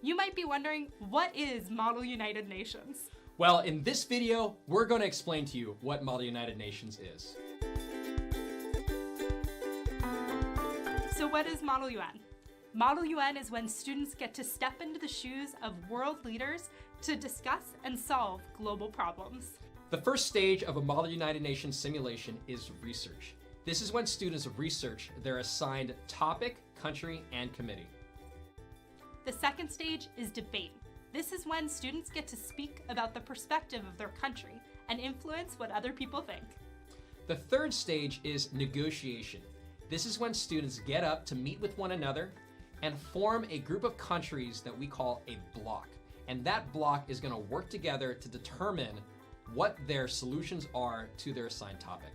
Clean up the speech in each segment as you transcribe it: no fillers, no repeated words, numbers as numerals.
You might be wondering, what is Model United Nations? Well, in this video, we're going to explain to you what Model United Nations is. So what is Model UN? Model UN is when students get to step into the shoes of world leaders to discuss and solve global problems. The first stage of a Model United Nations simulation is research. This is when students research their assigned topic, country, and committee. The second stage is debate. This is when students get to speak about the perspective of their country and influence what other people think. The third stage is negotiation. This is when students get up to meet with one another and form a group of countries that we call a bloc. And that bloc is going to work together to determine what their solutions are to their assigned topic.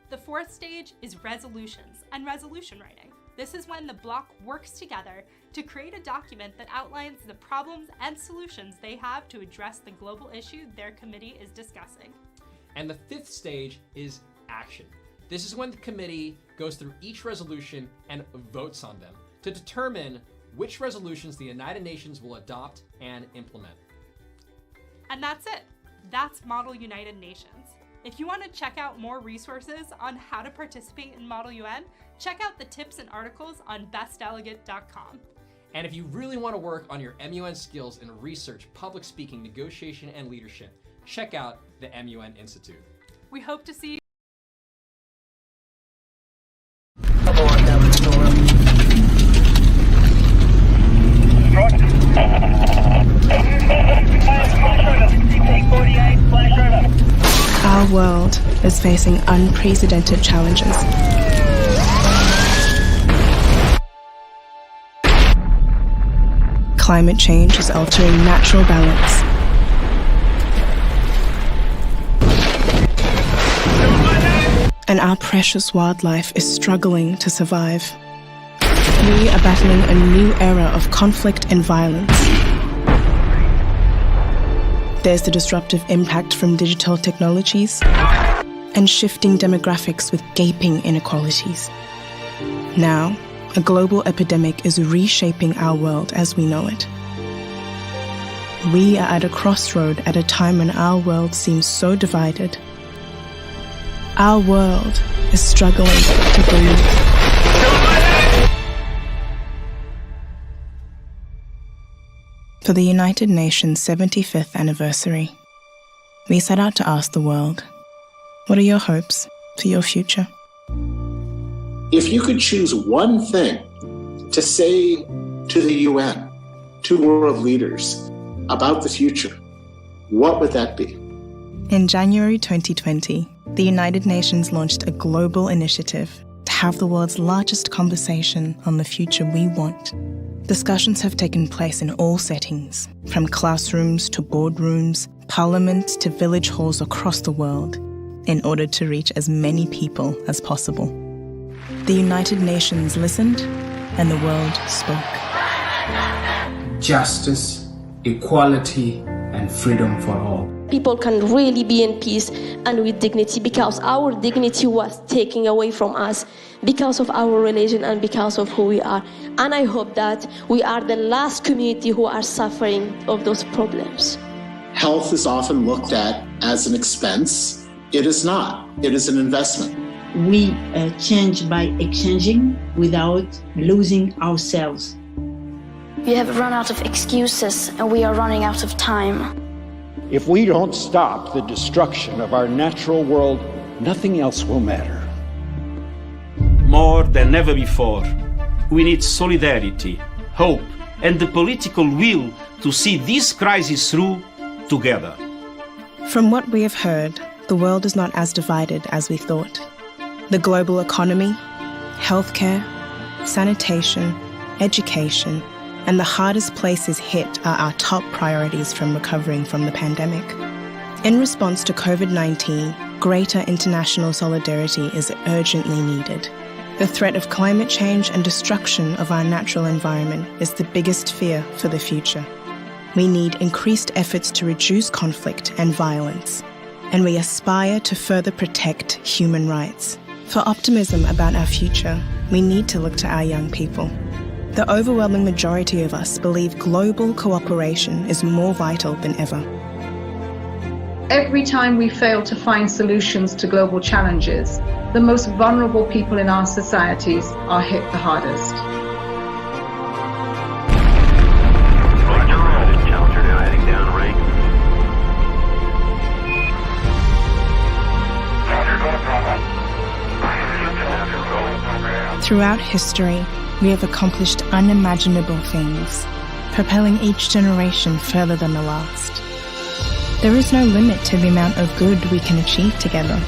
The fourth stage is resolutions and resolution writing. This is when the bloc works together to create a document that outlines the problems and solutions they have to address the global issue their committee is discussing. And the fifth stage is action. This is when the committee goes through each resolution and votes on them to determine which resolutions the United Nations will adopt and implement. And that's it. That's Model United Nations. If you want to check out more resources on how to participate in Model UN, check out the tips and articles on bestdelegate.com. And if you really want to work on your MUN skills in research, public speaking, negotiation, and leadership, check out the MUN Institute. We hope to see you. Our world is facing unprecedented challenges. Climate change is altering natural balance. And our precious wildlife is struggling to survive. We are battling a new era of conflict and violence. There's the disruptive impact from digital technologies and shifting demographics with gaping inequalities. Now, a global epidemic is reshaping our world as we know it. We are at a crossroad at a time when our world seems so divided. Our world is struggling to breathe. For the United Nations 75th anniversary, we set out to ask the world, what are your hopes for your future? If you could choose one thing to say to the UN, to world leaders, about the future, what would that be? In January 2020, the United Nations launched a global initiative to have the world's largest conversation on the future we want. Discussions have taken place in all settings, from classrooms to boardrooms, parliaments to village halls across the world, in order to reach as many people as possible. The United Nations listened, and the world spoke. Justice, equality, and freedom for all. People can really be in peace and with dignity, because our dignity was taken away from us because of our religion and because of who we are. And I hope that we are the last community who are suffering of those problems. Health is often looked at as an expense. It is not. It is an investment. We change by exchanging without losing ourselves. We have run out of excuses and we are running out of time. If we don't stop the destruction of our natural world, nothing else will matter. More than ever before, we need solidarity, hope, and the political will to see this crisis through together. From what we have heard, the world is not as divided as we thought. The global economy, healthcare, sanitation, education, and the hardest places hit are our top priorities from recovering from the pandemic. In response to COVID-19, greater international solidarity is urgently needed. The threat of climate change and destruction of our natural environment is the biggest fear for the future. We need increased efforts to reduce conflict and violence, and we aspire to further protect human rights. For optimism about our future, we need to look to our young people. The overwhelming majority of us believe global cooperation is more vital than ever. Every time we fail to find solutions to global challenges, the most vulnerable people in our societies are hit the hardest. Throughout history, we have accomplished unimaginable things, propelling each generation further than the last. There is no limit to the amount of good we can achieve together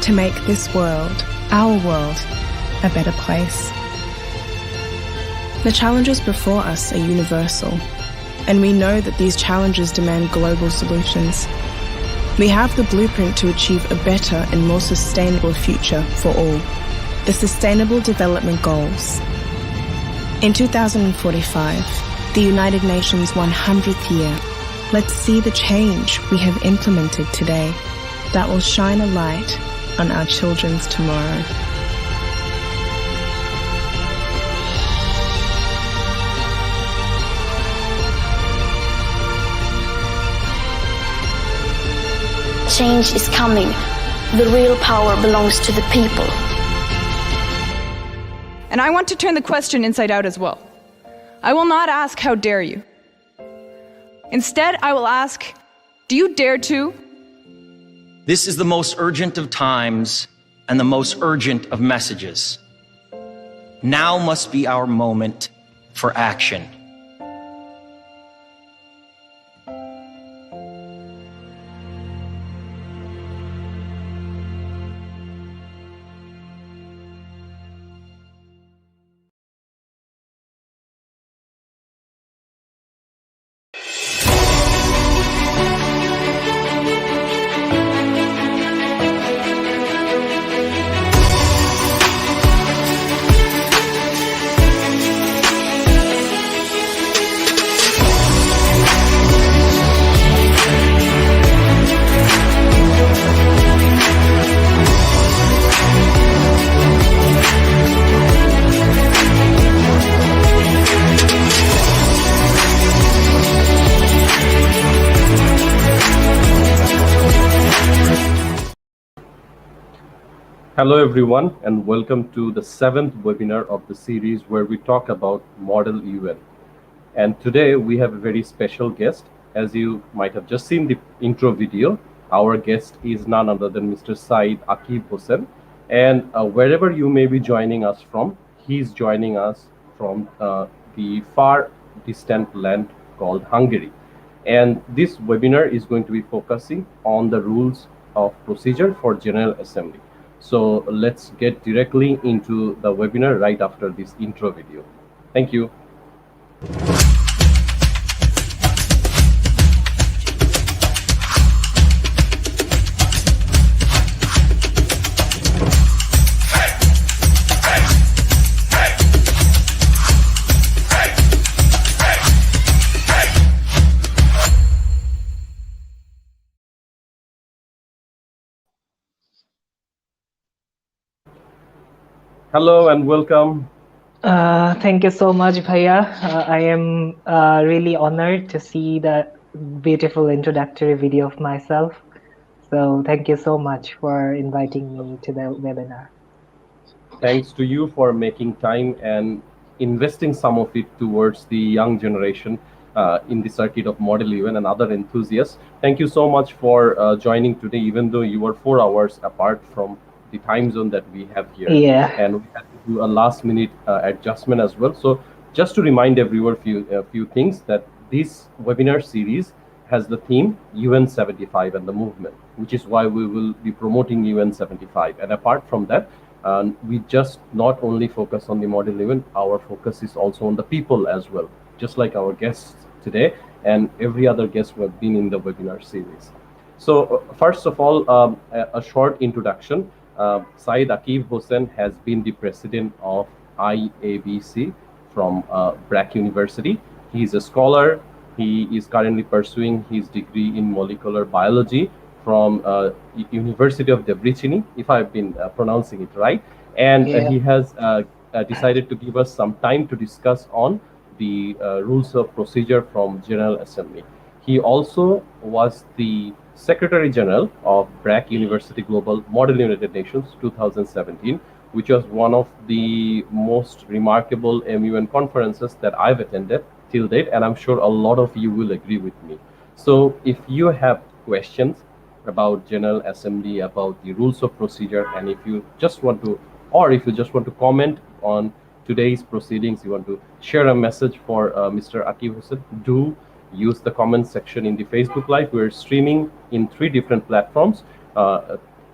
to make this world, our world, a better place. The challenges before us are universal, and we know that these challenges demand global solutions. We have the blueprint to achieve a better and more sustainable future for all. The Sustainable Development Goals. In 2045, the United Nations 100th year, let's see the change we have implemented today that will shine a light on our children's tomorrow. Change is coming. The real power belongs to the people. And I want to turn the question inside out as well. I will not ask, how dare you? Instead, I will ask, do you dare to? This is the most urgent of times and the most urgent of messages. Now must be our moment for action. Hello everyone, and welcome to the 7th webinar of the series where we talk about Model UN. And today we have a very special guest. As you might have just seen the intro video, our guest is none other than Mr. Syed Akib Hossain. And wherever you may be joining us from, he's joining us from the far distant land called Hungary. And this webinar is going to be focusing on the rules of procedure for General Assembly. So let's get directly into the webinar right after this intro video. Thank you. Hello and welcome. Thank you so much, Bhaiya. I am really honored to see the beautiful introductory video of myself. So thank you so much for inviting me to the webinar. Thanks to you for making time and investing some of it towards the young generation in the circuit of Model UN and other enthusiasts. Thank you so much for joining today, even though you are 4 hours apart from the time zone that we have here. Yeah. And we had to do a last minute adjustment as well. So just to remind everyone a few things, that this webinar series has the theme UN 75 and the movement, which is why we will be promoting UN 75. And apart from that, we just not only focus on the Model UN, our focus is also on the people as well, just like our guests today and every other guest who have been in the webinar series. So first of all, a short introduction. Syed Akib Hossain has been the president of IABC from BRAC University. He is a scholar. He is currently pursuing his degree in molecular biology from University of Debreceni, if I've been pronouncing it right. And he has decided to give us some time to discuss on the rules of procedure from General Assembly. He also was the Secretary General of BRAC University Global Model United Nations 2017, which was one of the most remarkable MUN conferences that I've attended till date, and I'm sure a lot of you will agree with me. So if you have questions about General Assembly, about the rules of procedure, and if you just want to, or if you just want to comment on today's proceedings, you want to share a message for Mr. Akib Hossain, do use the comment section in the Facebook Live. We're streaming in 3 different platforms,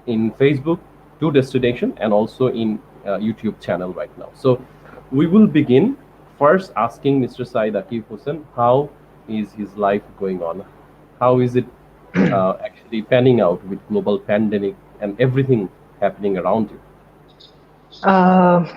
in Facebook, to Destination, and also in YouTube channel right now. So we will begin first asking Mr. Syed Akib Hossain, how is his life going on? How is it actually panning out with global pandemic and everything happening around you?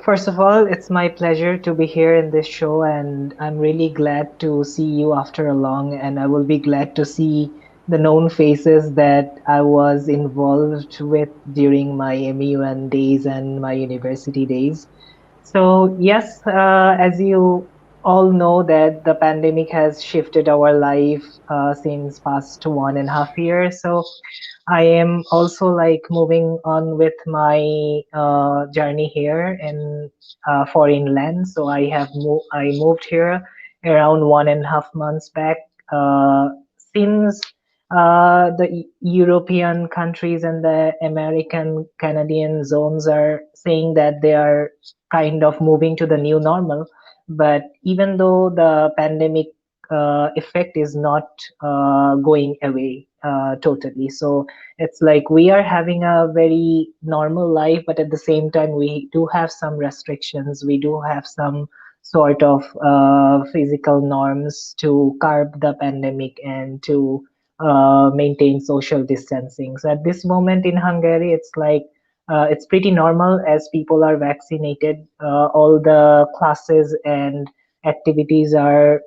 First of all, it's my pleasure to be here in this show, and I'm really glad to see you after a long, and I will be glad to see the known faces that I was involved with during my MUN days and my university days. So yes, as you all know, that the pandemic has shifted our life since past 1.5 years. So I am also like moving on with my journey here in foreign land. So I moved here around 1.5 months back. Since the European countries and the American Canadian zones are saying that they are kind of moving to the new normal, but even though the pandemic effect is not going away totally, so it's like we are having a very normal life, but at the same time we do have some restrictions, we do have some sort of physical norms to curb the pandemic and to maintain social distancing. So at this moment in Hungary, it's like it's pretty normal as people are vaccinated. All the classes and activities are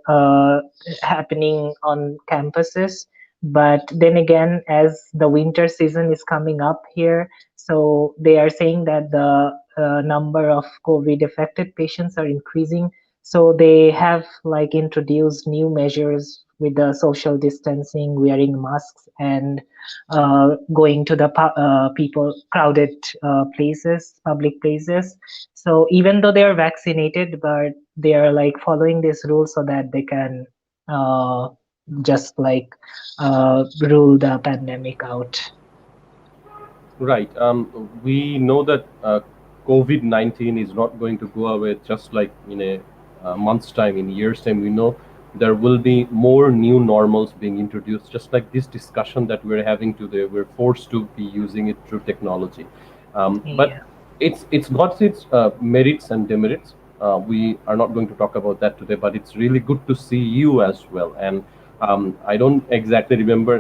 happening on campuses. But then again, as the winter season is coming up here, so they are saying that the number of COVID affected patients are increasing. So they have like introduced new measures with the social distancing, wearing masks, and going to the people crowded places, public places. So even though they are vaccinated, but they are like following this rule so that they can just like rule the pandemic out. Right. We know that COVID-19 is not going to go away just like in a month's time, in a year's time. We know there will be more new normals being introduced, just like this discussion that we're having today. We're forced to be using it through technology. But it's got its merits and demerits. We are not going to talk about that today, but it's really good to see you as well. And I don't exactly remember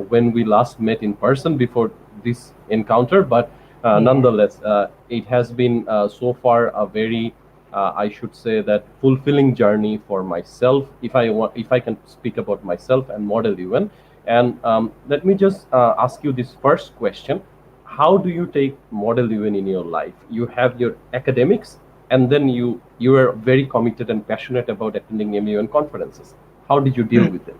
when we last met in person before this encounter, but nonetheless, it has been so far a very I should say that fulfilling journey for myself, if I can speak about myself and Model UN. And let me just ask you this first question: how do you take Model UN in your life? You have your academics, and then you are very committed and passionate about attending MUN conferences. How did you deal with it?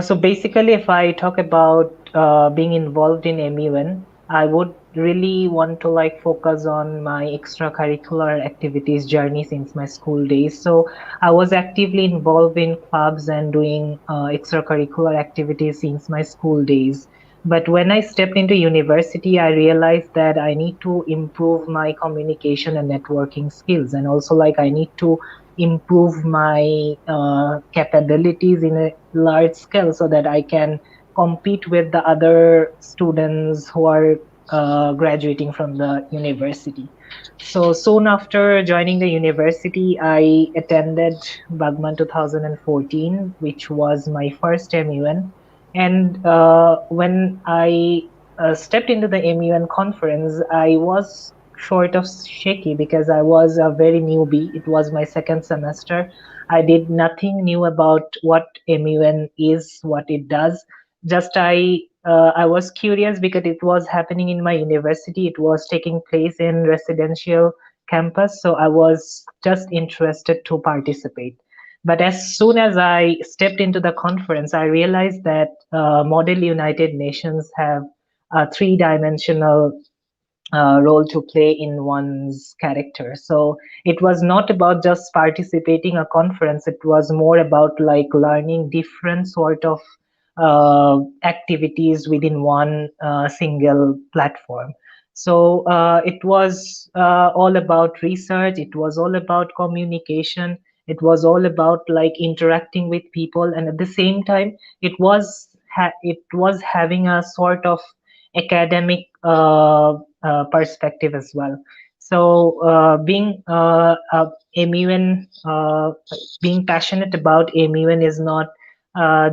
So basically, if I talk about being involved in MUN, I would really want to like focus on my extracurricular activities journey since my school days. So I was actively involved in clubs and doing extracurricular activities since my school days. But when I stepped into university, I realized that I need to improve my communication and networking skills, and also like I need to improve my capabilities in a large scale so that I can compete with the other students who are graduating from the university. So soon after joining the university, I attended BUGMUN 2014, which was my first MUN. And when I stepped into the MUN conference, I was sort of shaky because I was a very newbie. It was my second semester. I did nothing new about what MUN is, what it does. Just I was curious because it was happening in my university. It was taking place in residential campus, so I was just interested to participate. But as soon as I stepped into the conference, I realized that Model United Nations have a three-dimensional role to play in one's character. So it was not about just participating a conference, it was more about like learning different sort of activities within one single platform. So it was all about research, it was all about communication, it was all about like interacting with people, and at the same time it was having a sort of academic perspective as well. So being MUN, being passionate about MUN is not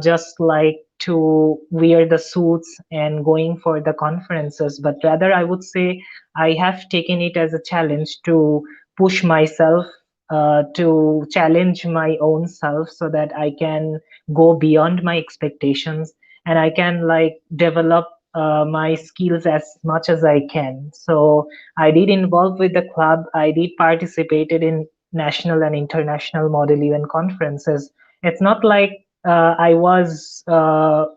just like to wear the suits and going for the conferences, but rather I would say I have taken it as a challenge to push myself, to challenge my own self so that I can go beyond my expectations and I can like develop my skills as much as I can. So I did involve with the club. I did participated in national and international model event conferences. It's not like I was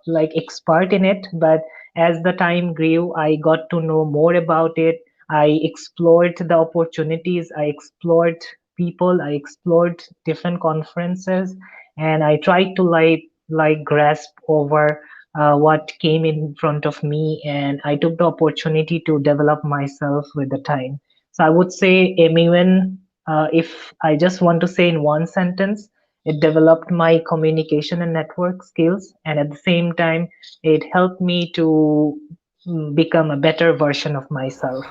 like expert in it, but as the time grew, I got to know more about it. I explored the opportunities. I explored people. I explored different conferences, and I tried to like grasp over what came in front of me, and I took the opportunity to develop myself with the time. So I would say MUN, if I just want to say in one sentence, it developed my communication and network skills, and at the same time, it helped me to become a better version of myself.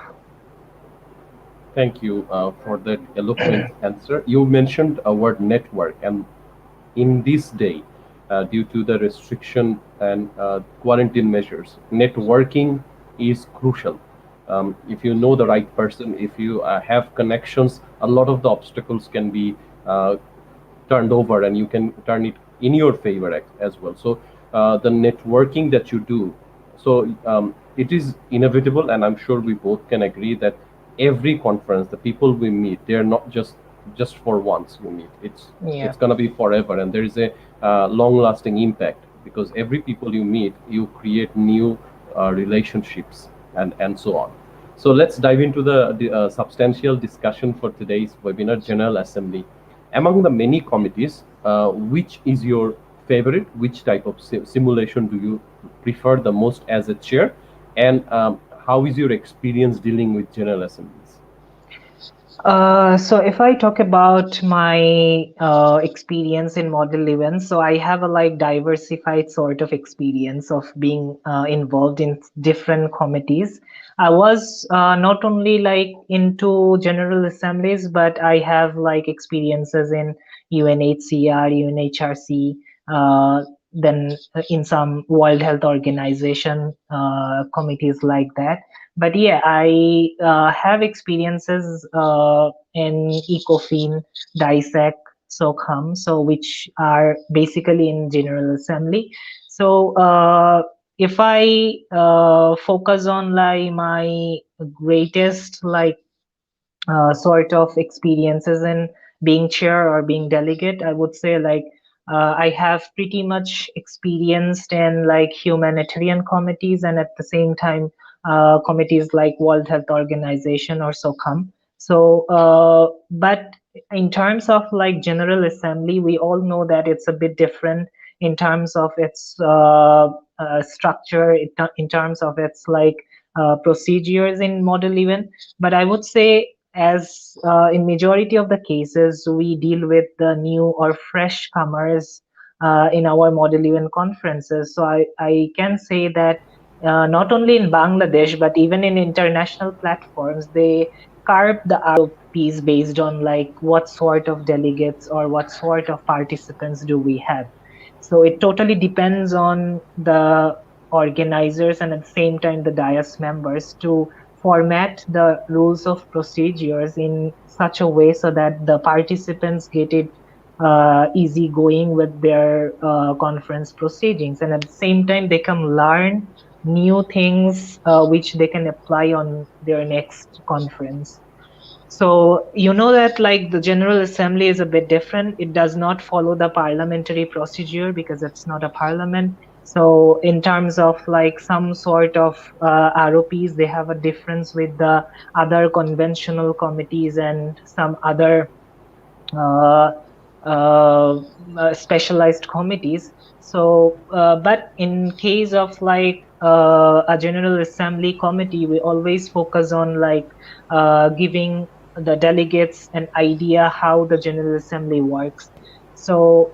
Thank you for that eloquent answer. You mentioned a word network, and in this day, due to the restriction and quarantine measures, networking is crucial. If you know the right person, if you have connections, a lot of the obstacles can be turned over and you can turn it in your favor as well. So the networking that you do, so it is inevitable, and I'm sure we both can agree that every conference, the people we meet, they're not just for once you meet. It's gonna be forever, and there is a long-lasting impact because every people you meet, you create new relationships and so on. So let's dive into the substantial discussion for today's webinar, General Assembly. Among the many committees, which is your favorite? Which type of simulation do you prefer the most as a chair? And how is your experience dealing with General Assemblies? So if I talk about my experience in model events, so I have a like diversified sort of experience of being involved in different committees. I was not only like into General Assemblies, but I have like experiences in UNHCR, UNHRC, then in some World Health Organization committees like that. But yeah, I have experiences in ECOFIN, DISEC, SOCHAM, so which are basically in General Assembly. So if I focus on like my greatest like sort of experiences in being chair or being delegate, I would say like I have pretty much experienced in like humanitarian committees and at the same time committees like World Health Organization or SOCHAM. So, but in terms of like General Assembly, we all know that it's a bit different in terms of its structure, in terms of its like procedures in model event. But I would say as in majority of the cases, we deal with the new or fresh comers in our model event conferences. So I can say that not only in Bangladesh, but even in international platforms, they carve the ROPs based on like what sort of delegates or what sort of participants do we have. So it totally depends on the organizers and at the same time the dais members to format the rules of procedures in such a way so that the participants get it easy going with their conference proceedings, and at the same time they can learn new things which they can apply on their next conference. So you know that like the General Assembly is a bit different. It does not follow the parliamentary procedure because it's not a parliament. So in terms of like some sort of ROPs, they have a difference with the other conventional committees and some other specialized committees. So, but in case of like a General Assembly committee, we always focus on like giving the delegates an idea how the General Assembly works. So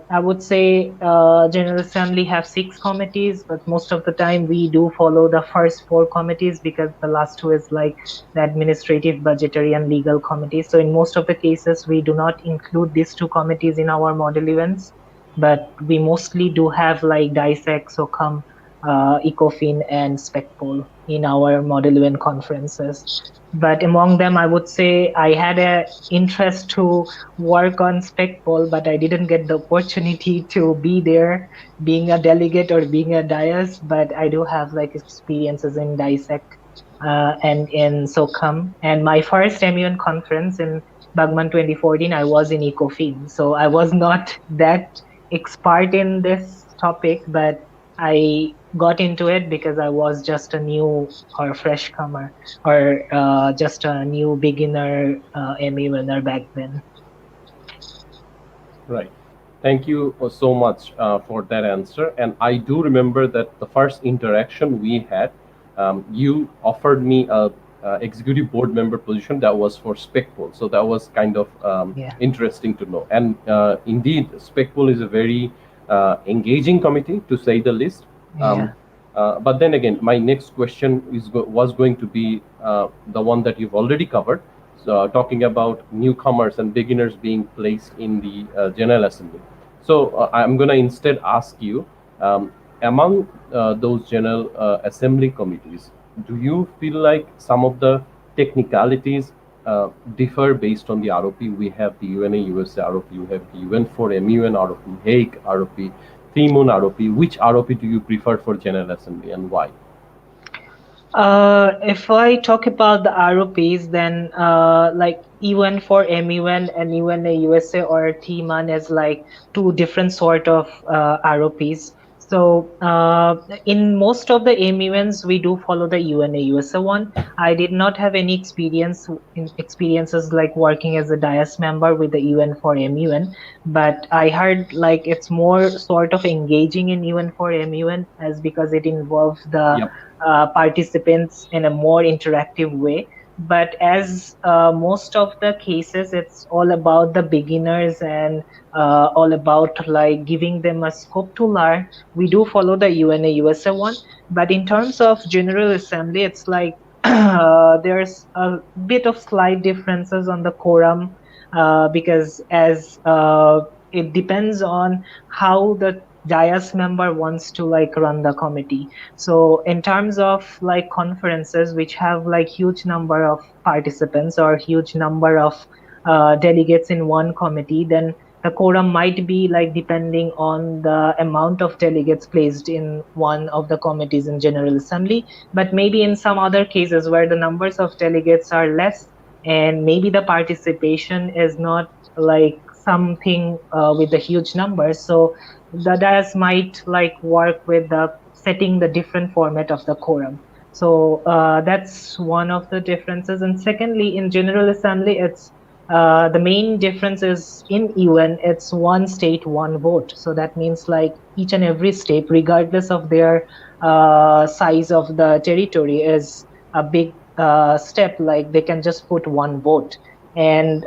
I would say General Assembly have 6 committees, but most of the time we do follow the first 4 committees because the last 2 is like the administrative, budgetary, and legal committees. So in most of the cases, we do not include these 2 committees in our model events, but we mostly do have like DISEC, SOCOM, ECOFIN, and SPECPOL in our model event conferences. But among them, I would say I had an interest to work on SPECPOL, but I didn't get the opportunity to be there, being a delegate or being a dais. But I do have like experiences in DISEC and in SOCOM. And my first MUN conference in BUGMUN 2014, I was in ECOFIN. So I was not that expert in this topic, but I got into it because I was just a new or fresh comer or just a new beginner MUNer back then. Right. Thank you so much for that answer. And I do remember that the first interaction we had, you offered me a executive board member position that was for SPECPOL. So that was kind of interesting to know. And indeed, SPECPOL is a very engaging committee, to say the least. But then again, my next question was going to be the one that you've already covered, so talking about newcomers and beginners being placed in the General Assembly. So I'm going to instead ask you, among those General Assembly committees, do you feel like some of the technicalities differ based on the ROP? We have the UNA USA ROP, you have the UN4MUN ROP, Hague ROP, THEMUN ROP. Which ROP do you prefer for General Assembly and why? If I talk about the ROPs, then like UN4MUN and UNA USA or THEMUN is like 2 different sort of ROPs. So in most of the MUNs, we do follow the UNA USA one. I did not have any experiences like working as a DIAS member with the UN4MUN, but I heard like it's more sort of engaging in UN4MUN as because it involves the participants in a more interactive way. But as most of the cases, it's all about the beginners and all about like giving them a scope to learn. We do follow the UNA USA one, but in terms of General Assembly, it's like there's a bit of slight differences on the quorum because as it depends on how the DIAS member wants to like run the committee. So in terms of like conferences which have like huge number of participants or huge number of delegates in one committee, then the quorum might be like depending on the amount of delegates placed in one of the committees in General Assembly. But maybe in some other cases where the numbers of delegates are less and maybe the participation is not like something with the huge numbers, so the DIAS might like work with the setting the different format of the quorum. So that's one of the differences. And secondly, in General Assembly, it's the main difference is in UN, it's one state, one vote. So that means like each and every state, regardless of their size of the territory, is a big step, like they can just put one vote. And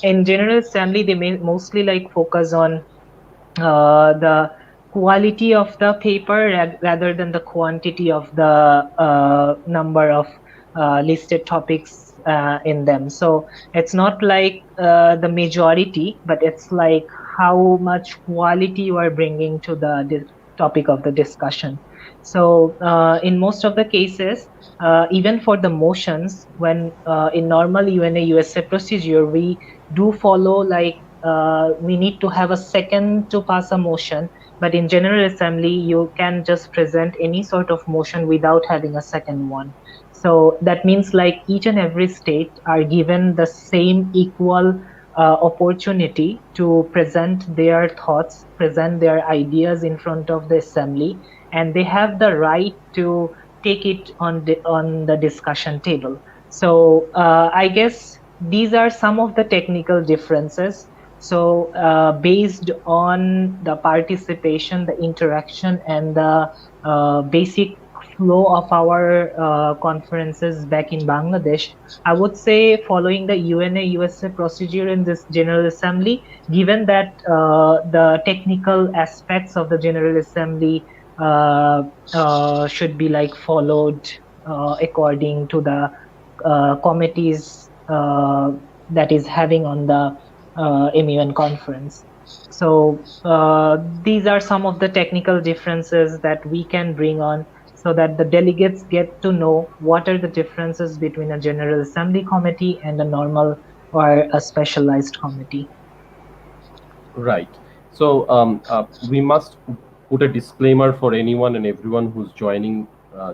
in General Assembly, they may mostly like focus on the quality of the paper rather than the quantity of the number of listed topics in them. So it's not like the majority, but it's like how much quality you are bringing to the topic of the discussion. So in most of the cases, even for the motions, when in normal UNA USA procedure, we do follow like we need to have a second to pass a motion, but in General Assembly, you can just present any sort of motion without having a second one. So that means like each and every state are given the same equal opportunity to present their thoughts, present their ideas in front of the assembly, and they have the right to take it on the discussion table. So I guess these are some of the technical differences. So based on the participation, the interaction, and the basic flow of our conferences back in Bangladesh, I would say following the UNA-USA procedure in this General Assembly, given that the technical aspects of the General Assembly should be like followed according to the committees that is having on the MUN conference. So these are some of the technical differences that we can bring on, so that the delegates get to know what are the differences between a General Assembly committee and a normal or a specialized committee. Right. So we must put a disclaimer for anyone and everyone who's joining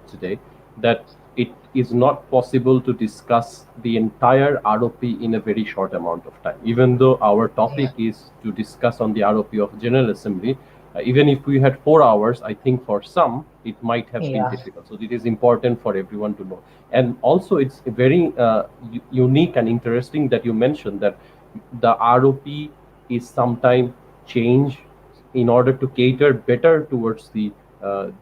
today that it is not possible to discuss the entire ROP in a very short amount of time. Even though our topic is to discuss on the ROP of General Assembly, even if we had 4 hours, I think for some it might have been difficult. So it is important for everyone to know. And also it's very unique and interesting that you mentioned that the ROP is sometimes changed in order to cater better towards the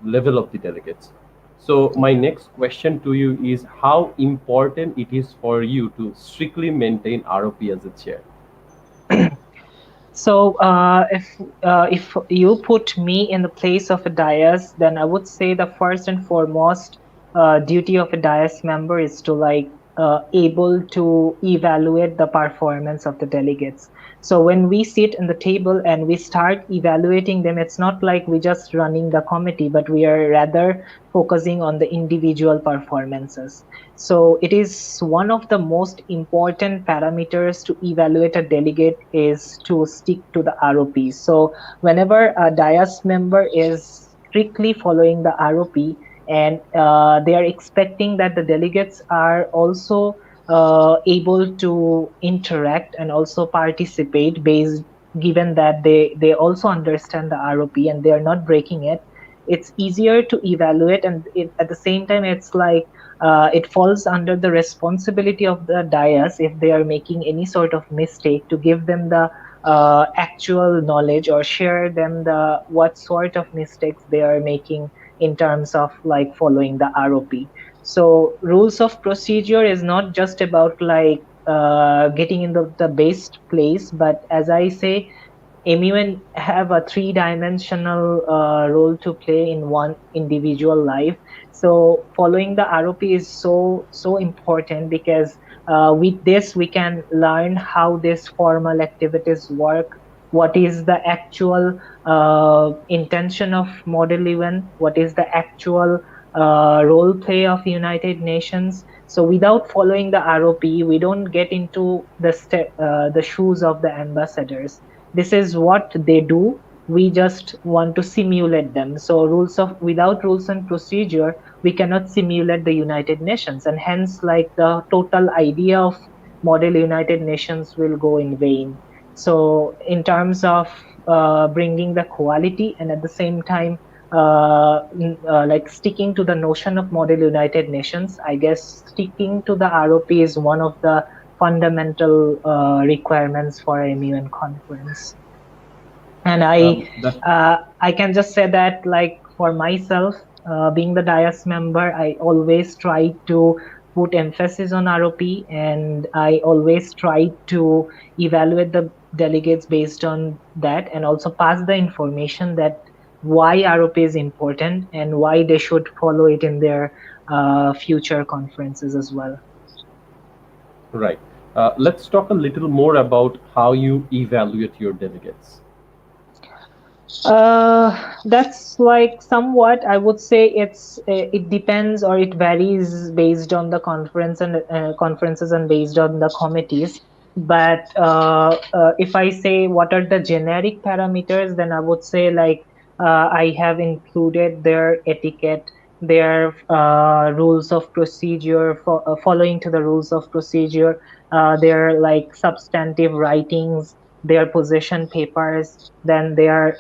level of the delegates. So my next question to you is how important it is for you to strictly maintain ROP as a chair? So if you put me in the place of a dais, then I would say the first and foremost duty of a dais member is to like able to evaluate the performance of the delegates. So when we sit in the table and we start evaluating them, it's not like we just running the committee, but we are rather focusing on the individual performances. So it is one of the most important parameters to evaluate a delegate is to stick to the ROP. So whenever a dais member is strictly following the ROP and they are expecting that the delegates are also able to interact and also participate given that they also understand the ROP and they are not breaking it, it's easier to evaluate, and at the same time it's like it falls under the responsibility of the dais if they are making any sort of mistake to give them the actual knowledge or share them the what sort of mistakes they are making in terms of like following the ROP. So rules of procedure is not just about like getting in the best place, but as I say, MUN have a 3-dimensional role to play in one individual life. So following the ROP is so important because with this we can learn how these formal activities work, what is the actual intention of Model UN, what is the actual role play of United Nations. So without following the ROP, we don't get into the shoes of the ambassadors. This is what they do. We just want to simulate them. So without rules and procedure, we cannot simulate the United Nations, and hence like the total idea of Model United Nations will go in vain. So in terms of bringing the quality and at the same time like sticking to the notion of Model United Nations, I guess sticking to the ROP is one of the fundamental requirements for a MUN conference. And I can just say that like for myself, being the dais member, I always try to put emphasis on ROP, and I always try to evaluate the delegates based on that, and also pass the information that why ROP is important and why they should follow it in their future conferences as well. Right. Let's talk a little more about how you evaluate your delegates. That's like somewhat, I would say it depends or it varies based on the conference and conferences and based on the committees. But if I say what are the generic parameters, then I would say like I have included their etiquette their rules of procedure, following to the rules of procedure, their like substantive writings, their position papers, then their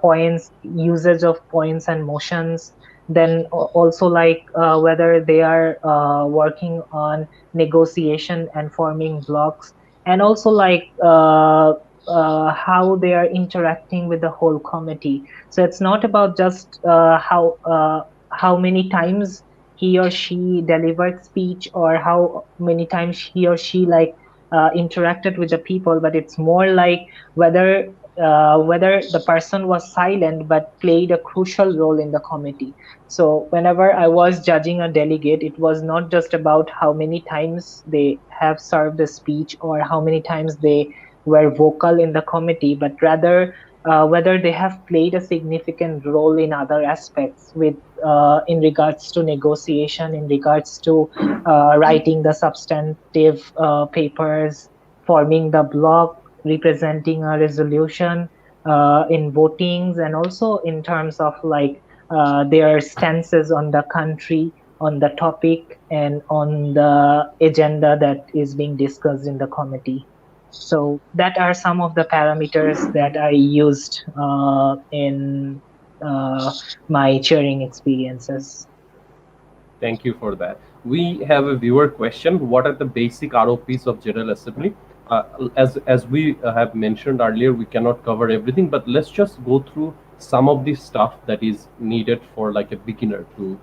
points, usage of points and motions, then also like whether they are working on negotiation and forming blocks, and also like how they are interacting with the whole committee. So it's not about just how many times he or she delivered speech, or how many times he or she like interacted with the people, but it's more like whether the person was silent but played a crucial role in the committee. So whenever I was judging a delegate, it was not just about how many times they have served a speech or how many times they were vocal in the committee, but rather whether they have played a significant role in other aspects, with in regards to negotiation, in regards to writing the substantive papers, forming the block, representing a resolution in votings, and also in terms of like their stances on the country, on the topic, and on the agenda that is being discussed in the committee. So that are some of the parameters that I used in my chairing experiences. Thank you for that. We have a viewer question. What are the basic ROPs of General Assembly? As we have mentioned earlier, we cannot cover everything, but let's just go through some of the stuff that is needed for like a beginner to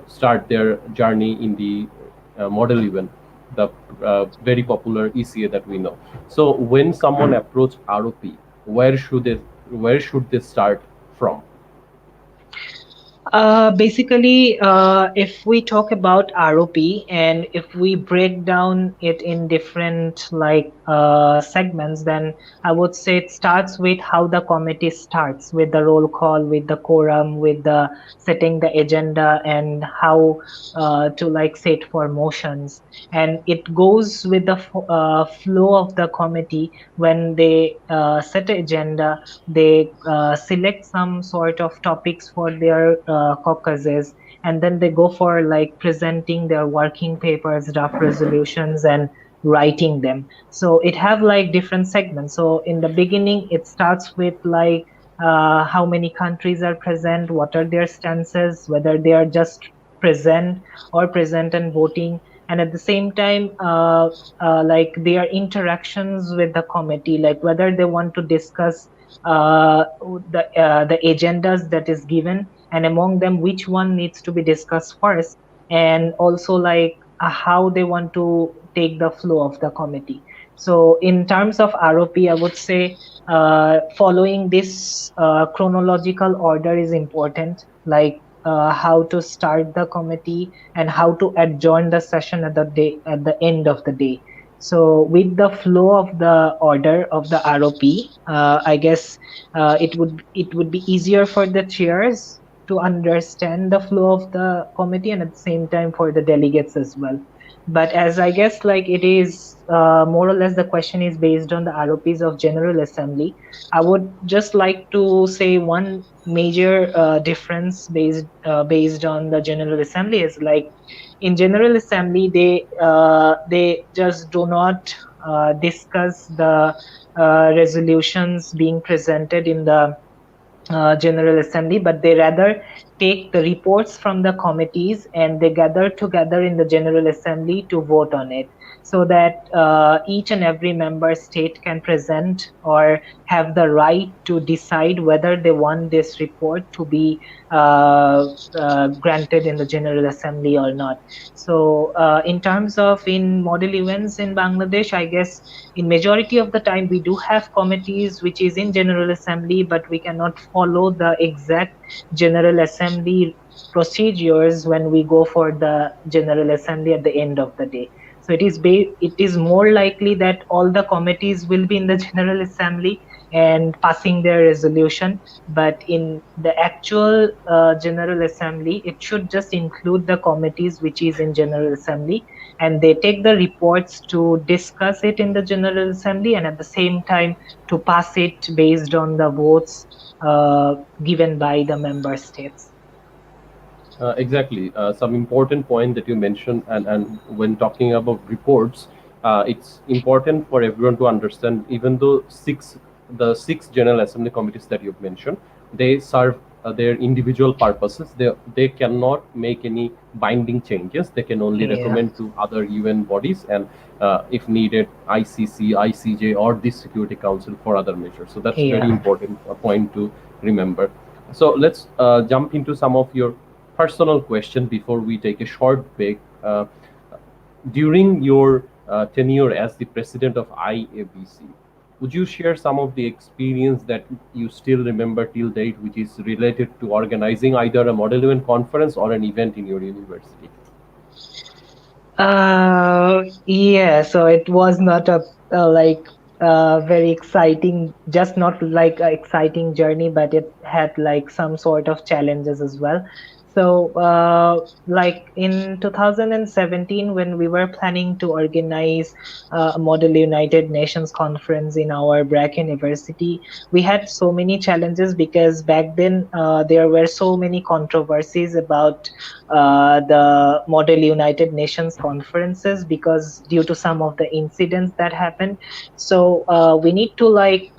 start their journey in the model event, the very popular ECA that we know. So when someone approach ROP, where should they start from? Basically, if we talk about ROP, and if we break down it in different like segments, then I would say it starts with how the committee starts, with the roll call, with the quorum, with the setting the agenda, and how to like set for motions. And it goes with the flow of the committee. When they set an agenda, they select some sort of topics for their caucuses, and then they go for like presenting their working papers, draft resolutions, and writing them. So it have like different segments. So in the beginning, it starts with like how many countries are present, what are their stances, whether they are just present or present and voting, and at the same time like their interactions with the committee, like whether they want to discuss the agendas that is given, and among them which one needs to be discussed first, and also like how they want to take the flow of the committee. So in terms of ROP, I would say following this chronological order is important, like how to start the committee and how to adjourn the session at the end of the day. So with the flow of the order of the ROP, I guess it would be easier for the chairs to understand the flow of the committee, and at the same time for the delegates as well. But as I guess like it is more or less the question is based on the ROPs of General Assembly, I would just like to say one major difference based on the General Assembly is like in General Assembly they just do not discuss the resolutions being presented in the General Assembly, but they rather take the reports from the committees and they gather together in the General Assembly to vote on it, so that each and every member state can present or have the right to decide whether they want this report to be granted in the General Assembly or not. So in terms of in model events in Bangladesh, I guess in majority of the time we do have committees which is in General Assembly, but we cannot follow the exact General Assembly procedures when we go for the General Assembly at the end of the day. So it is more likely that all the committees will be in the General Assembly and passing their resolution, but in the actual General Assembly, it should just include the committees which is in General Assembly, and they take the reports to discuss it in the General Assembly, and at the same time to pass it based on the votes given by the member states. Exactly. Some important point that you mentioned, and when talking about reports, it's important for everyone to understand, even though the six General Assembly committees that you've mentioned, they serve their individual purposes. They cannot make any binding changes. They can only recommend to other UN bodies, and if needed, ICC, ICJ, or the Security Council for other measures. So that's very important point to remember. So let's jump into some of your personal question before we take a short break. During your tenure as the president of IABC, would you share some of the experience that you still remember till date, which is related to organizing either a model UN conference or an event in your university? Yeah, so it was not a very exciting, just not like an exciting journey, but it had like some sort of challenges as well. So like in 2017, when we were planning to organize a Model United Nations conference in our BRAC University, we had so many challenges because back then there were so many controversies about the Model United Nations conferences because due to some of the incidents that happened. So we need to like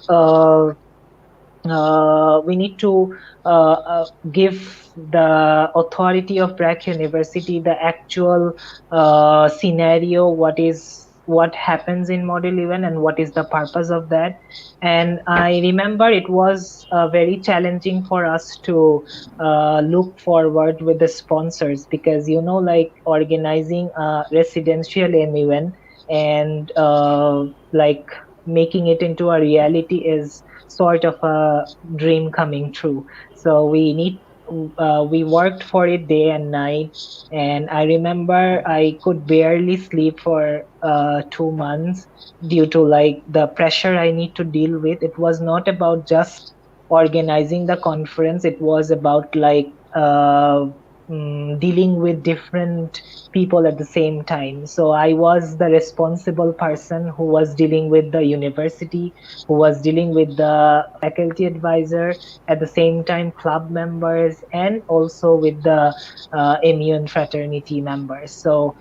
give the authority of BRAC University the actual scenario, what happens in Model UN and what is the purpose of that. And I remember it was very challenging for us to look forward with the sponsors because, you know, like organizing a residential MUN and like making it into a reality is sort of a dream coming true. So we worked for it day and night, and I remember I could barely sleep for 2 months due to like the pressure I need to deal with. It was not about just organizing the conference, it was about like dealing with different people at the same time. So I was the responsible person who was dealing with the university, who was dealing with the faculty advisor, at the same time club members, and also with the MUN fraternity members. So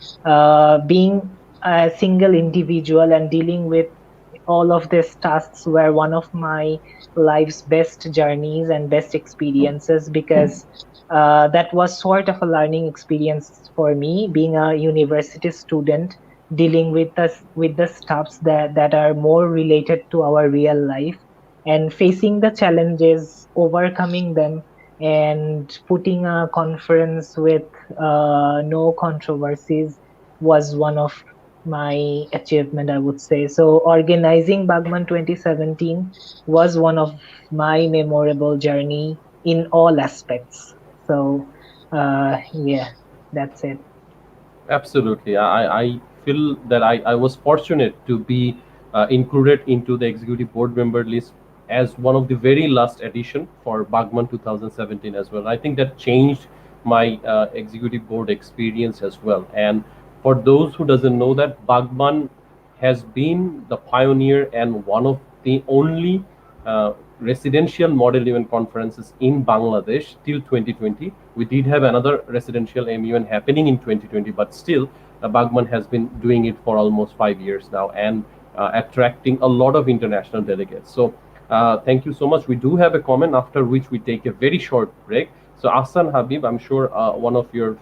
being a single individual and dealing with all of these tasks were one of my life's best journeys and best experiences because that was sort of a learning experience for me, being a university student, dealing with the stuffs that are more related to our real life and facing the challenges, overcoming them, and putting a conference with no controversies was one of my achievement, I would say. So organizing BUGMUN 2017 was one of my memorable journey in all aspects. So yeah, that's it. Absolutely. I feel that I was fortunate to be included into the executive board member list as one of the very last edition for BUGMUN 2017 as well. I think that changed my executive board experience as well. And for those who doesn't know that, BUGMUN has been the pioneer and one of the only residential model UN conferences in Bangladesh till 2020. We did have another residential MUN happening in 2020, but still BUGMUN has been doing it for almost 5 years now and attracting a lot of international delegates. So thank you so much. We do have a comment after which we take a very short break. So Ahsan Habib, I'm sure one of your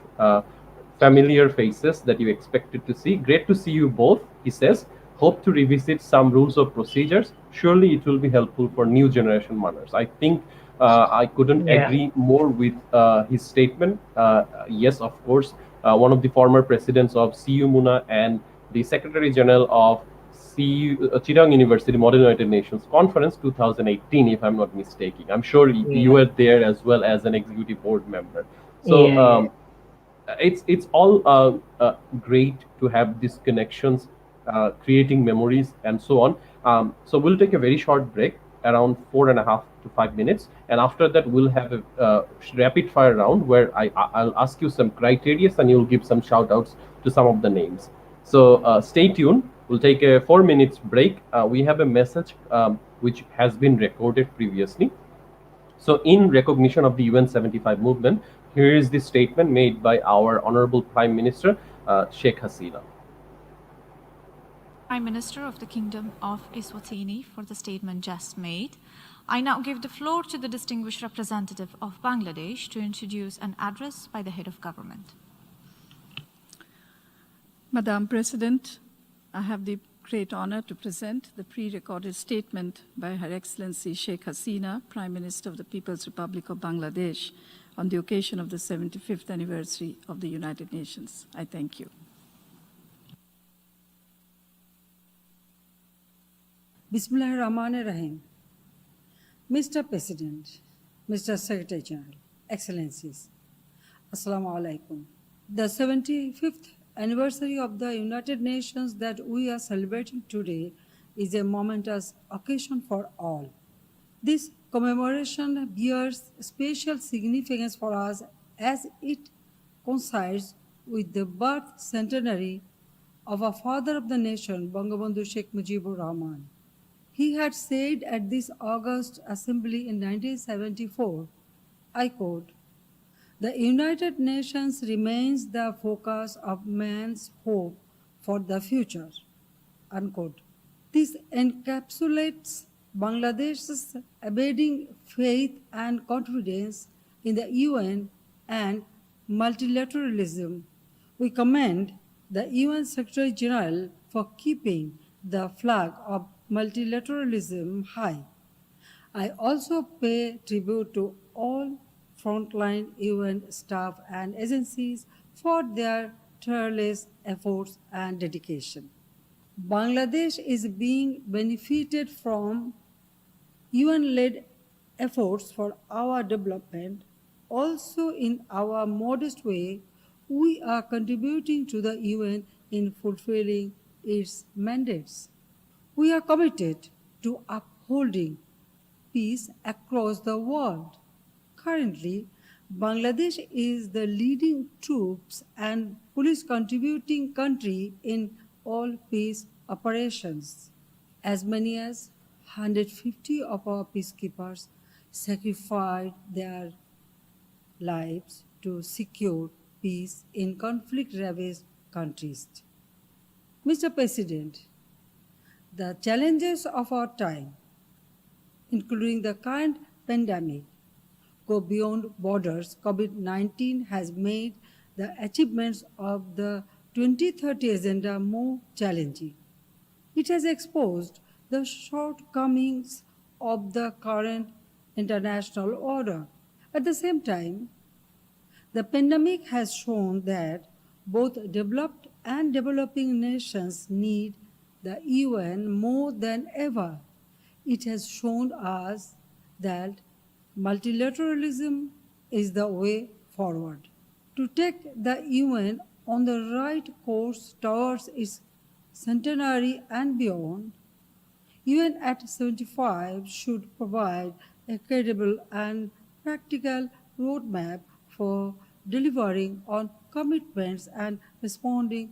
familiar faces that you expected to see. Great to see you both. He says, hope to revisit some rules of procedures. Surely it will be helpful for new generation manners. I think I couldn't agree more with his statement. Yes, of course, one of the former presidents of CU Muna and the Secretary General of Chittagong University Model United Nations Conference 2018, if I'm not mistaken. I'm sure you were there as well as an executive board member. So it's all great to have these connections, creating memories and so on. So we'll take a very short break, around 4.5 to 5 minutes, and after that we'll have a rapid fire round where I'll ask you some criteria and you'll give some shout outs to some of the names. So stay tuned. We'll take a 4 minutes break. We have a message which has been recorded previously. So in recognition of the UN 75 movement, Here is the statement made by our Honorable Prime Minister, Sheikh Hasina. Prime Minister of the Kingdom of Eswatini for the statement just made. I now give the floor to the distinguished representative of Bangladesh to introduce an address by the head of government. Madam President, I have the great honor to present the pre-recorded statement by Her Excellency Sheikh Hasina, Prime Minister of the People's Republic of Bangladesh, on the occasion of the 75th anniversary of the United Nations. I thank you. Bismillahirrahmanirrahim. Mr. President, Mr. Secretary General, Excellencies, Assalamu alaikum. The 75th anniversary of the United Nations that we are celebrating today is a momentous occasion for all. This commemoration bears special significance for us as it coincides with the birth centenary of a father of the nation, Bangabandhu Sheikh Mujibur Rahman. He had said at this August Assembly in 1974, I quote, "The United Nations remains the focus of man's hope for the future," unquote. This encapsulates Bangladesh's abiding faith and confidence in the UN and multilateralism. We commend the UN Secretary General for keeping the flag of multilateralism high. I also pay tribute to all frontline UN staff and agencies for their tireless efforts and dedication. Bangladesh is being benefited from UN-led efforts for our development. Also, in our modest way, we are contributing to the UN in fulfilling its mandates. We are committed to upholding peace across the world. Currently, Bangladesh is the leading troops and police contributing country in all peace operations. As many as 150 of our peacekeepers sacrificed their lives to secure peace in conflict-ravaged countries. Mr. President, the challenges of our time, including the current pandemic, go beyond borders. COVID-19 has made the achievements of the 2030 Agenda more challenging. It has exposed the shortcomings of the current international order. At the same time, the pandemic has shown that both developed and developing nations need the UN more than ever. It has shown us that multilateralism is the way forward. To take the UN on the right course towards its centenary and beyond, UN at 75 should provide a credible and practical roadmap for delivering on commitments and responding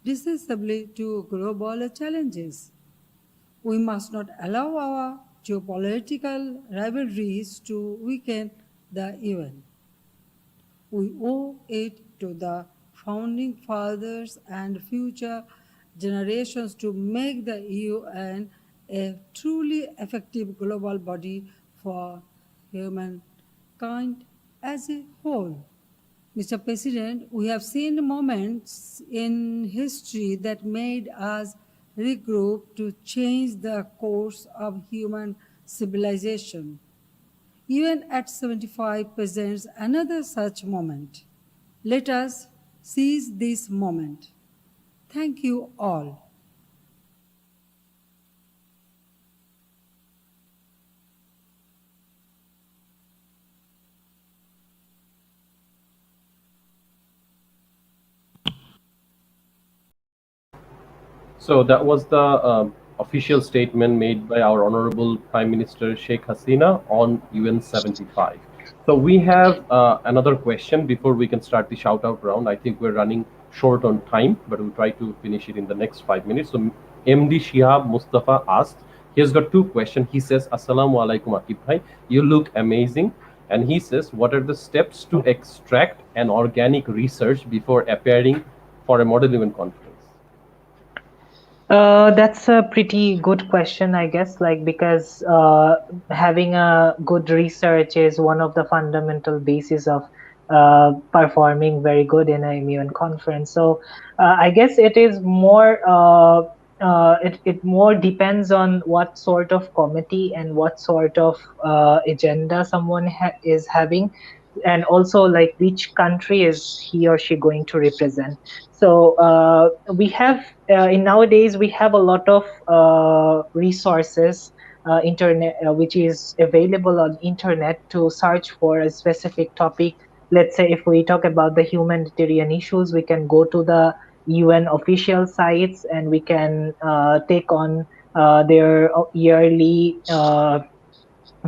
decisively to global challenges. We must not allow our geopolitical rivalries to weaken the UN. We owe it to the founding fathers and future generations to make the UN a truly effective global body for humankind as a whole. Mr. President, we have seen moments in history that made us regroup to change the course of human civilization. UN at 75 presents another such moment. Let us seize this moment. Thank you all. So that was the official statement made by our Honorable Prime Minister Sheikh Hasina on UN 75. So we have another question before we can start the shout out round. I think we're running short on time, but we'll try to finish it in the next 5 minutes. So MD Shihab Mustafa asked, he has got two questions. He says, Assalamu alaikum Akib bhai, you look amazing. And he says, what are the steps to extract an organic research before appearing for a model event conference? That's a pretty good question, I guess, like, because having a good research is one of the fundamental bases of performing very good in an immune conference. So I guess it is more, it more depends on what sort of committee and what sort of agenda someone is having, and also like which country is he or she going to represent. So we have in nowadays we have a lot of resources, internet, which is available on internet to search for a specific topic. Let's say if we talk about the humanitarian issues, we can go to the UN official sites and we can take on their yearly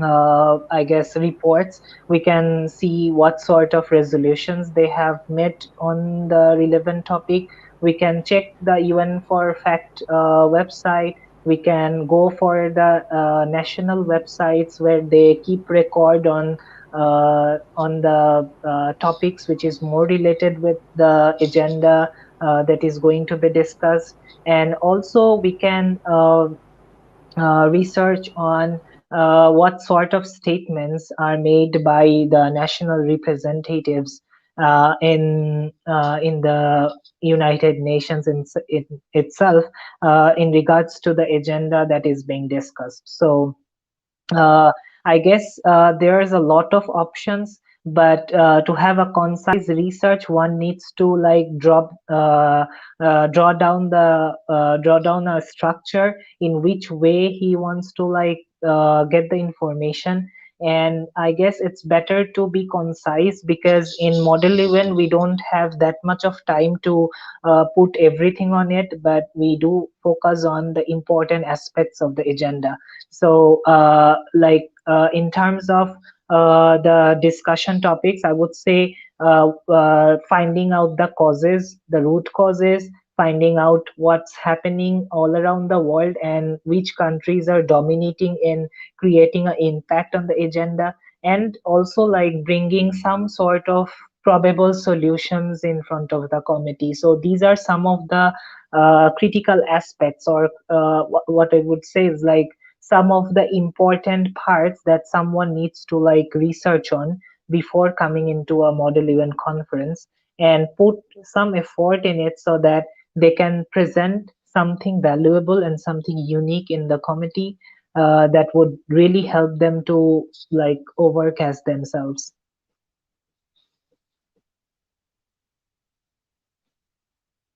I guess reports. We can see what sort of resolutions they have met on the relevant topic. We can check the UN for Fact website. We can go for the national websites where they keep record on the topics which is more related with the agenda that is going to be discussed. And also we can research on what sort of statements are made by the national representatives in the United Nations itself in regards to the agenda that is being discussed. So I guess there's a lot of options, but to have a concise research, one needs to like draw down a structure in which way he wants to like get the information. And I guess it's better to be concise, because in model event we don't have that much of time to put everything on it, but we do focus on the important aspects of the agenda. So in terms of the discussion topics, I would say finding out the causes, the root causes, finding out what's happening all around the world and which countries are dominating in creating an impact on the agenda, and also like bringing some sort of probable solutions in front of the committee. So these are some of the critical aspects, or what I would say is like some of the important parts that someone needs to like research on before coming into a model event conference, and put some effort in it so that they can present something valuable and something unique in the committee that would really help them to like overcast themselves.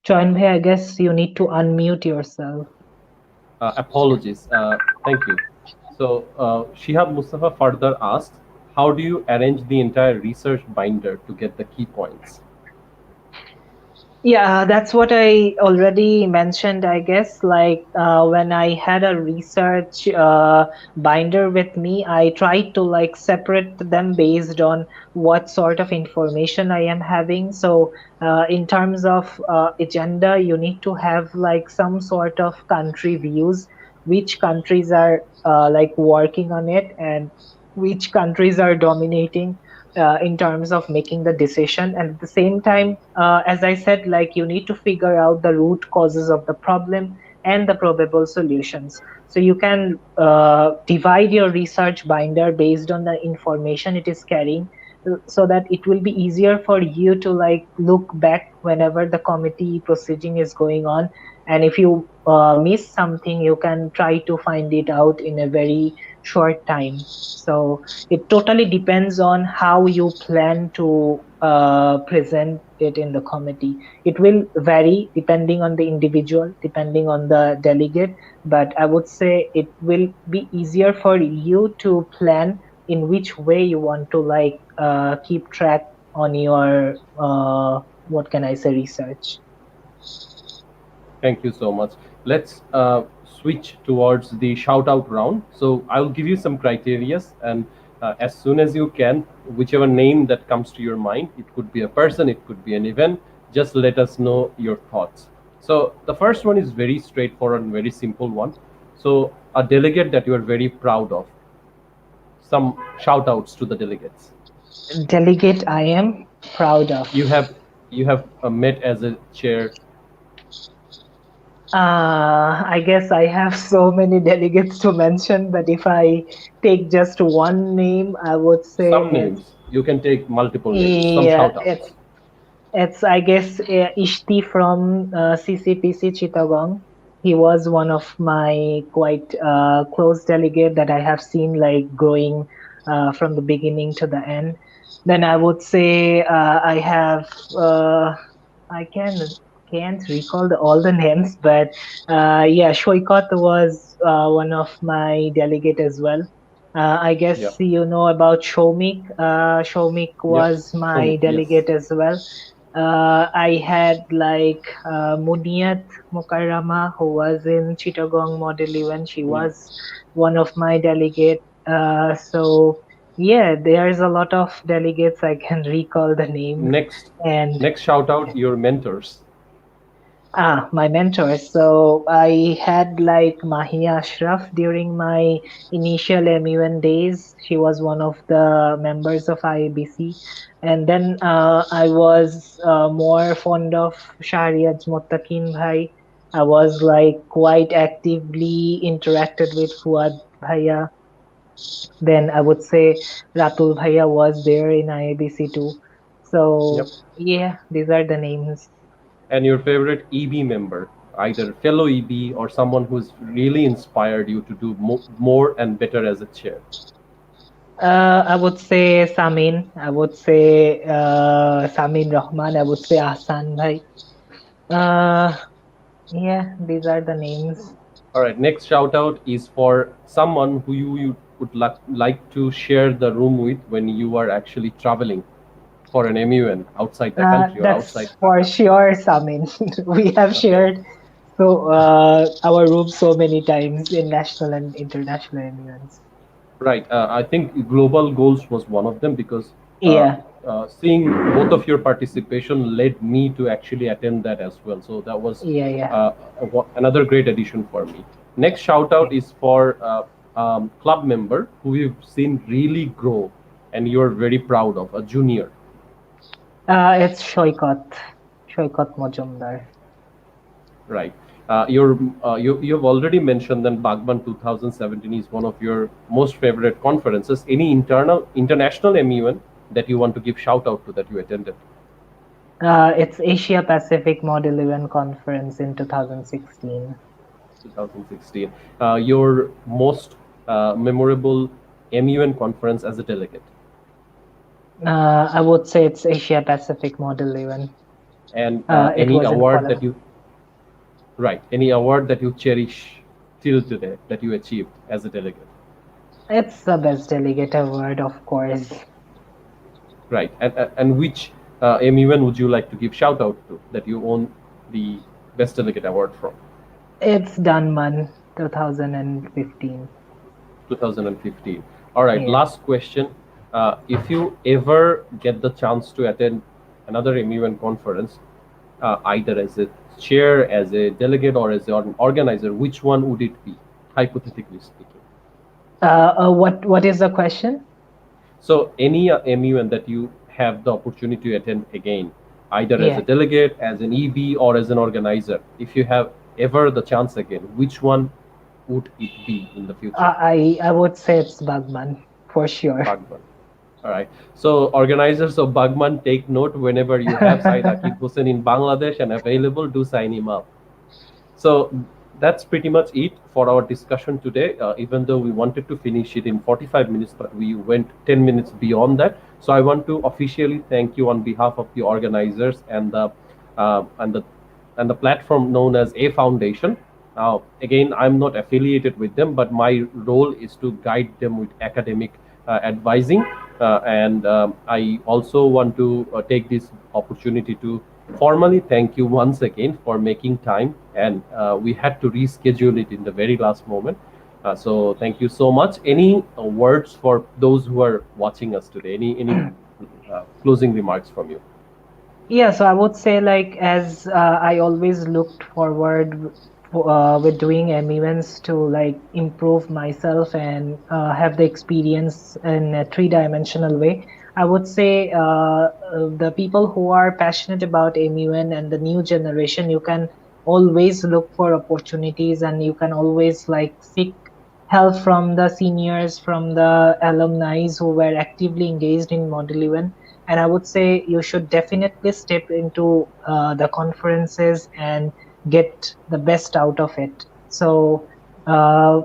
Join me, I guess you need to unmute yourself. Apologies. Thank you. So Shihab Mustafa further asked, how do you arrange the entire research binder to get the key points? Yeah, that's what I already mentioned, I guess. Like when I had a research binder with me, I tried to like separate them based on what sort of information I am having. So in terms of agenda, you need to have like some sort of country views, which countries are like working on it and which countries are dominating in terms of making the decision. And at the same time, as I said, like you need to figure out the root causes of the problem and the probable solutions. So you can divide your research binder based on the information it is carrying, so that it will be easier for you to like look back whenever the committee proceeding is going on. And if you miss something, you can try to find it out in a very short time. So it totally depends on how you plan to present it in the committee. It will vary depending on the individual, depending on the delegate, but I would say it will be easier for you to plan in which way you want to like keep track on your what can I say, research. Thank you so much. Let's switch towards the shout out round. So I'll give you some criteria, and as soon as you can, whichever name that comes to your mind, it could be a person, it could be an event, just let us know your thoughts. So the first one is very straightforward and very simple one. So a delegate that you are very proud of. Some shout outs to the delegates. Delegate I am proud of. You have met as a chair. I guess I have so many delegates to mention, but if I take just one name, I would say Some names. You can take multiple names. Some yeah, shout outs. it's I guess Ishti from CCPC Chittagong. He was one of my quite close delegate that I have seen like growing from the beginning to the end. Then I would say I have I can't recall all the names, but yeah, Shoikot was one of my delegate as well. I guess Yep. you know about Shomik. Shomik was my Shomik, delegate as well. I had like Muniat Mukarrama, who was in Chittagong Model Event. She was one of my delegate. So yeah, there's a lot of delegates. I can recall the name. Next shout out your mentors. My mentors. So I had like Mahia Ashraf during my initial MUN days. She was one of the members of IABC. And then I was more fond of Shahriaz Muttaqin Bhai. I was like quite actively interacted with Fuad Bhaiya. Then I would say Ratul Bhaiya was there in IABC too. So yeah, these are the names. And your favorite EB member, either fellow EB or someone who's really inspired you to do more and better as a chair? I would say Samin. I would say Samin Rahman. I would say Ahsan Bhai. Yeah, these are the names. All right, next shout out is for someone who you would like to share the room with when you are actually traveling for an MUN outside the country or That's outside. for sure, Samin. We have shared our room so many times in national and international MUNs. Right. I think global goals was one of them because seeing both of your participation led me to actually attend that as well. So that was another great addition for me. Next shout out is for club member who we've seen really grow and you're very proud of, a junior. It's Shoikot Mojumdar. Right. You've already mentioned that BUGMUN 2017 is one of your most favorite conferences. Any international MUN that you want to give shout out to that you attended? It's Asia Pacific Model Event Conference in 2016. 2016. Your most memorable MUN conference as a delegate? I would say it's Asia Pacific Model Event. And any award that you... Right. Any award that you cherish till today that you achieved as a delegate? It's the Best Delegate Award, of course. Right. And which MUN would you like to give shout out to that you won the Best Delegate Award from? It's BUGMUN 2015. 2015. All right. Yeah. Last question. If you ever get the chance to attend another MUN conference, either as a chair, as a delegate, or as an organizer, which one would it be, hypothetically speaking? What is the question? So any MUN that you have the opportunity to attend again, either as a delegate, as an EB, or as an organizer, if you have ever the chance again, which one would it be in the future? I would say it's BUGMUN, for sure. BUGMUN. All right. So organizers of BUGMUN, take note whenever you have Syed Akib Hossain in Bangladesh and available, do sign him up. So that's pretty much it for our discussion today. Even though we wanted to finish it in 45 minutes, but we went 10 minutes beyond that. So I want to officially thank you on behalf of the organizers and the platform known as A Foundation. Now, again, I'm not affiliated with them, but my role is to guide them with academic advising. And I also want to take this opportunity to formally thank you once again for making time, and we had to reschedule it in the very last moment. So thank you so much. Any words for those who are watching us today? Any closing remarks from you? Yeah, so I would say, like, as I always looked forward with doing MUNs to like improve myself and have the experience in a three-dimensional way, I would say the people who are passionate about MUN and the new generation, you can always look for opportunities, and you can always like seek help from the seniors, from the alumni who were actively engaged in Model UN. And I would say you should definitely step into the conferences and get the best out of it. So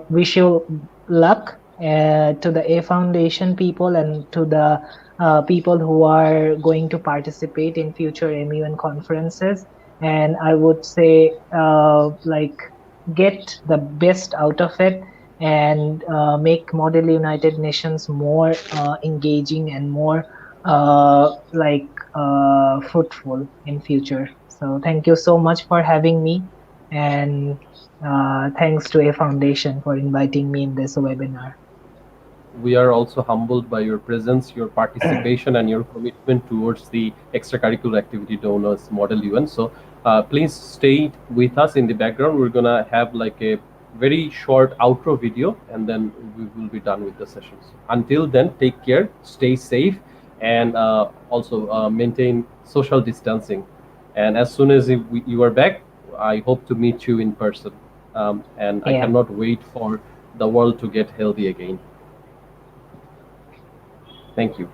wish you luck to the A Foundation people and to the people who are going to participate in future MUN conferences. And I would say like get the best out of it and make Model United Nations more engaging and more fruitful in future. So thank you so much for having me, and thanks to A Foundation for inviting me in this webinar. We are also humbled by your presence, your participation, and your commitment towards the extracurricular activity donors Model UN. So please stay with us in the background. We're gonna have like a very short outro video, and then we will be done with the sessions. Until then, take care, stay safe, and also maintain social distancing. And as soon as you are back, I hope to meet you in person. And I cannot wait for the world to get healthy again. Thank you.